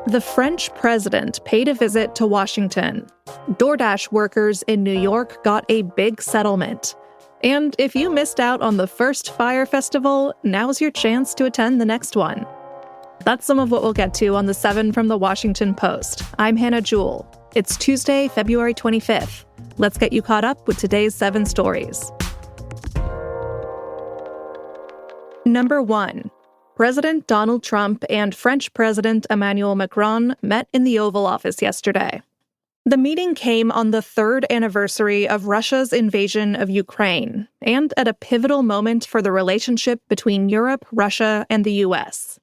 The French president paid a visit to Washington. DoorDash workers in New York got a big settlement. And if you missed out on the first Fyre Festival, now's your chance to attend the next one. That's some of what we'll get to on the 7 from the Washington Post. I'm Hannah Jewell. It's Tuesday, February 25th. Let's get you caught up with today's 7 stories. Number 1. President Donald Trump and French President Emmanuel Macron met in the Oval Office yesterday. The meeting came on the 3rd anniversary of Russia's invasion of Ukraine, and at a pivotal moment for the relationship between Europe, Russia, and the U.S.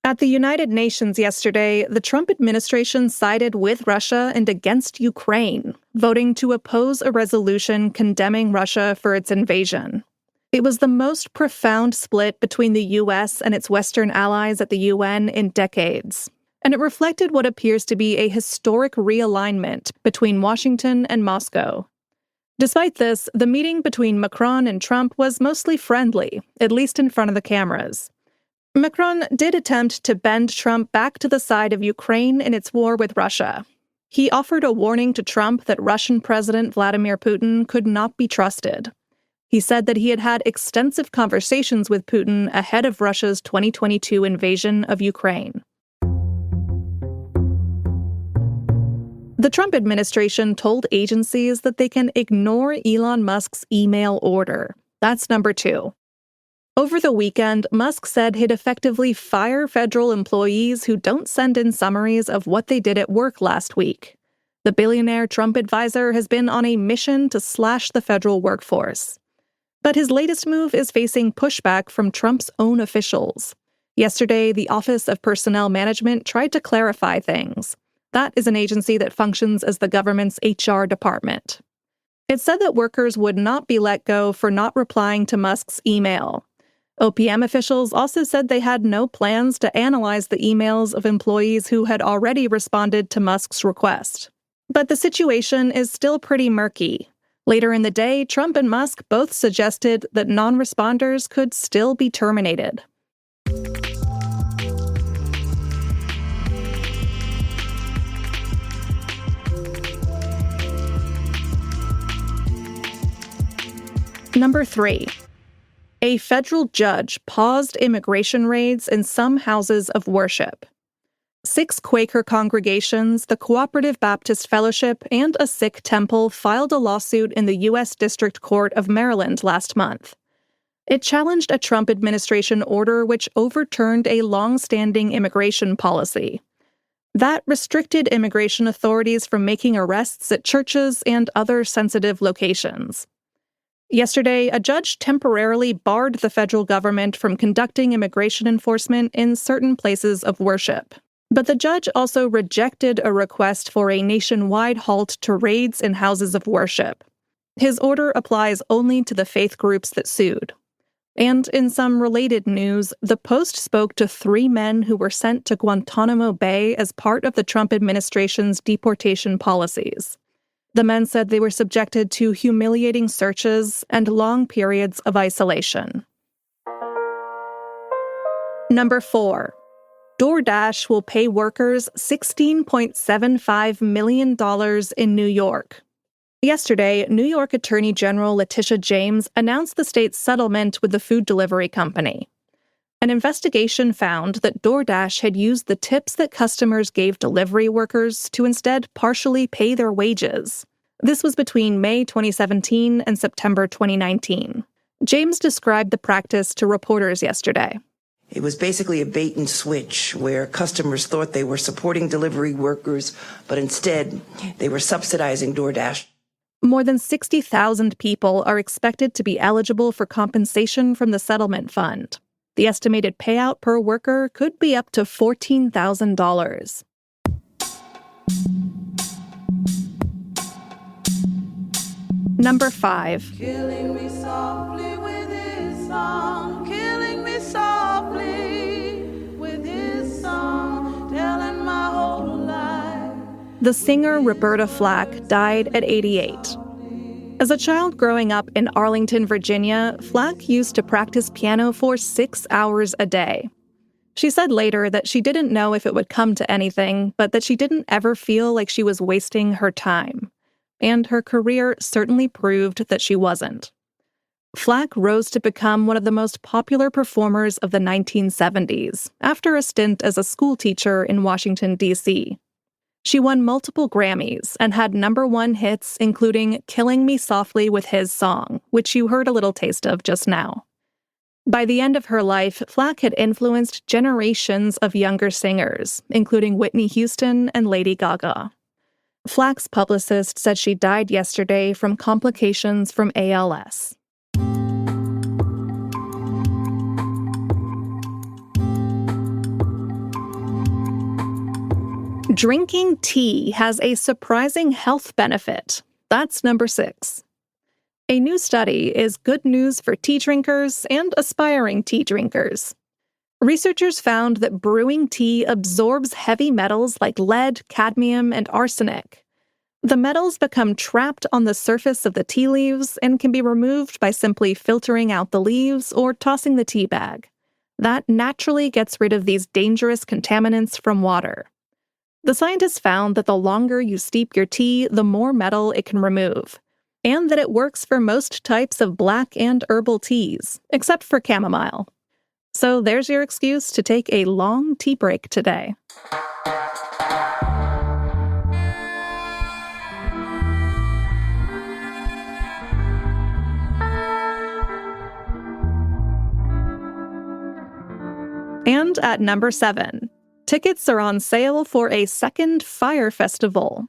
At the United Nations yesterday, the Trump administration sided with Russia and against Ukraine, voting to oppose a resolution condemning Russia for its invasion. It was the most profound split between the U.S. and its Western allies at the UN in decades, and it reflected what appears to be a historic realignment between Washington and Moscow. Despite this, the meeting between Macron and Trump was mostly friendly, at least in front of the cameras. Macron did attempt to bend Trump back to the side of Ukraine in its war with Russia. He offered a warning to Trump that Russian President Vladimir Putin could not be trusted. He said that he had had extensive conversations with Putin ahead of Russia's 2022 invasion of Ukraine. The Trump administration told agencies that they can ignore Elon Musk's email order. That's number 2. Over the weekend, Musk said he'd effectively fire federal employees who don't send in summaries of what they did at work last week. The billionaire Trump advisor has been on a mission to slash the federal workforce. But his latest move is facing pushback from Trump's own officials. Yesterday, the Office of Personnel Management tried to clarify things. That is an agency that functions as the government's HR department. It said that workers would not be let go for not replying to Musk's email. OPM officials also said they had no plans to analyze the emails of employees who had already responded to Musk's request. But the situation is still pretty murky. Later in the day, Trump and Musk both suggested that non-responders could still be terminated. Number 3. A federal judge paused immigration raids in some houses of worship. 6 Quaker congregations, the Cooperative Baptist Fellowship, and a Sikh temple filed a lawsuit in the U.S. District Court of Maryland last month. It challenged a Trump administration order which overturned a long-standing immigration policy. That restricted immigration authorities from making arrests at churches and other sensitive locations. Yesterday, a judge temporarily barred the federal government from conducting immigration enforcement in certain places of worship. But the judge also rejected a request for a nationwide halt to raids in houses of worship. His order applies only to the faith groups that sued. And in some related news, the Post spoke to 3 men who were sent to Guantanamo Bay as part of the Trump administration's deportation policies. The men said they were subjected to humiliating searches and long periods of isolation. Number 4. DoorDash will pay workers $16.75 million in New York. Yesterday, New York Attorney General Letitia James announced the state's settlement with the food delivery company. An investigation found that DoorDash had used the tips that customers gave delivery workers to instead partially pay their wages. This was between May 2017 and September 2019. James described the practice to reporters yesterday. It was basically a bait and switch where customers thought they were supporting delivery workers, but instead they were subsidizing DoorDash. More than 60,000 people are expected to be eligible for compensation from the settlement fund. The estimated payout per worker could be up to $14,000. Number 5. Killing me softly with his song, killing me softly with his song, telling my whole life. The singer Roberta Flack died at 88. As a child growing up in Arlington, Virginia, Flack used to practice piano for 6 hours a day. She said later that she didn't know if it would come to anything, but that she didn't ever feel like she was wasting her time. And her career certainly proved that she wasn't. Flack rose to become one of the most popular performers of the 1970s after a stint as a school teacher in Washington, D.C. She won multiple Grammys and had #1 hits, including Killing Me Softly with his song, which you heard a little taste of just now. By the end of her life, Flack had influenced generations of younger singers, including Whitney Houston and Lady Gaga. Flack's publicist said she died yesterday from complications from ALS. Drinking tea has a surprising health benefit. That's number 6. A new study is good news for tea drinkers and aspiring tea drinkers. Researchers found that brewing tea absorbs heavy metals like lead, cadmium, and arsenic. The metals become trapped on the surface of the tea leaves and can be removed by simply filtering out the leaves or tossing the tea bag. That naturally gets rid of these dangerous contaminants from water. The scientists found that the longer you steep your tea, the more metal it can remove, and that it works for most types of black and herbal teas, except for chamomile. So there's your excuse to take a long tea break today. And at number 7, tickets are on sale for a second Fyre Festival.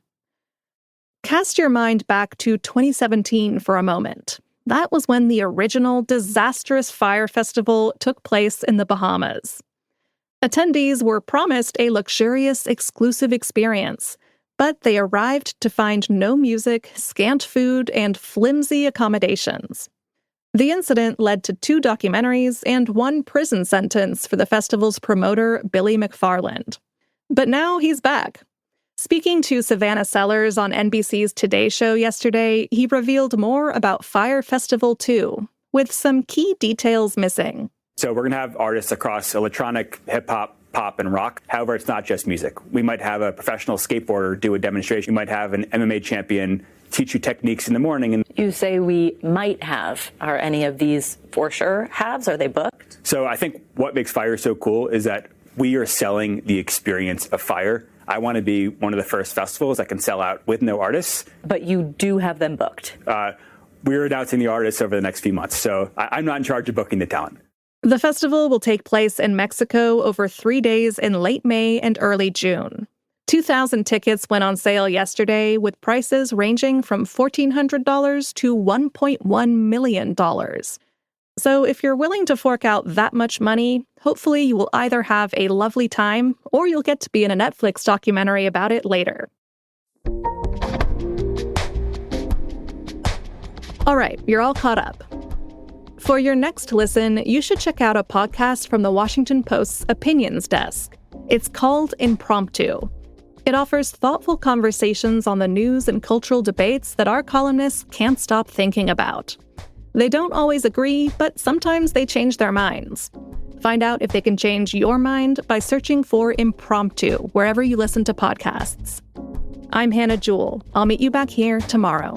Cast your mind back to 2017 for a moment. That was when the original disastrous Fyre Festival took place in the Bahamas. Attendees were promised a luxurious, exclusive experience, but they arrived to find no music, scant food, and flimsy accommodations. The incident led to 2 documentaries and 1 prison sentence for the festival's promoter, Billy McFarland. But now he's back. Speaking to Savannah Sellers on NBC's Today Show yesterday, he revealed more about Fyre Festival 2, with some key details missing. So we're going to have artists across electronic, hip-hop, pop, and rock. However, it's not just music. We might have a professional skateboarder do a demonstration. We might have an MMA champion teach you techniques in the morning. And you say we might have. Are any of these for sure haves? Are they booked? So I think what makes Fyre so cool is that we are selling the experience of Fyre. I want to be one of the first festivals that can sell out with no artists. But you do have them booked. We're announcing the artists over the next few months, so I'm not in charge of booking the talent. The festival will take place in Mexico over 3 days in late May and early June. 2,000 tickets went on sale yesterday, with prices ranging from $1,400 to $1.1 million. So if you're willing to fork out that much money, hopefully you will either have a lovely time or you'll get to be in a Netflix documentary about it later. All right, you're all caught up. For your next listen, you should check out a podcast from the Washington Post's Opinions Desk. It's called Impromptu. It offers thoughtful conversations on the news and cultural debates that our columnists can't stop thinking about. They don't always agree, but sometimes they change their minds. Find out if they can change your mind by searching for Impromptu wherever you listen to podcasts. I'm Hannah Jewell. I'll meet you back here tomorrow.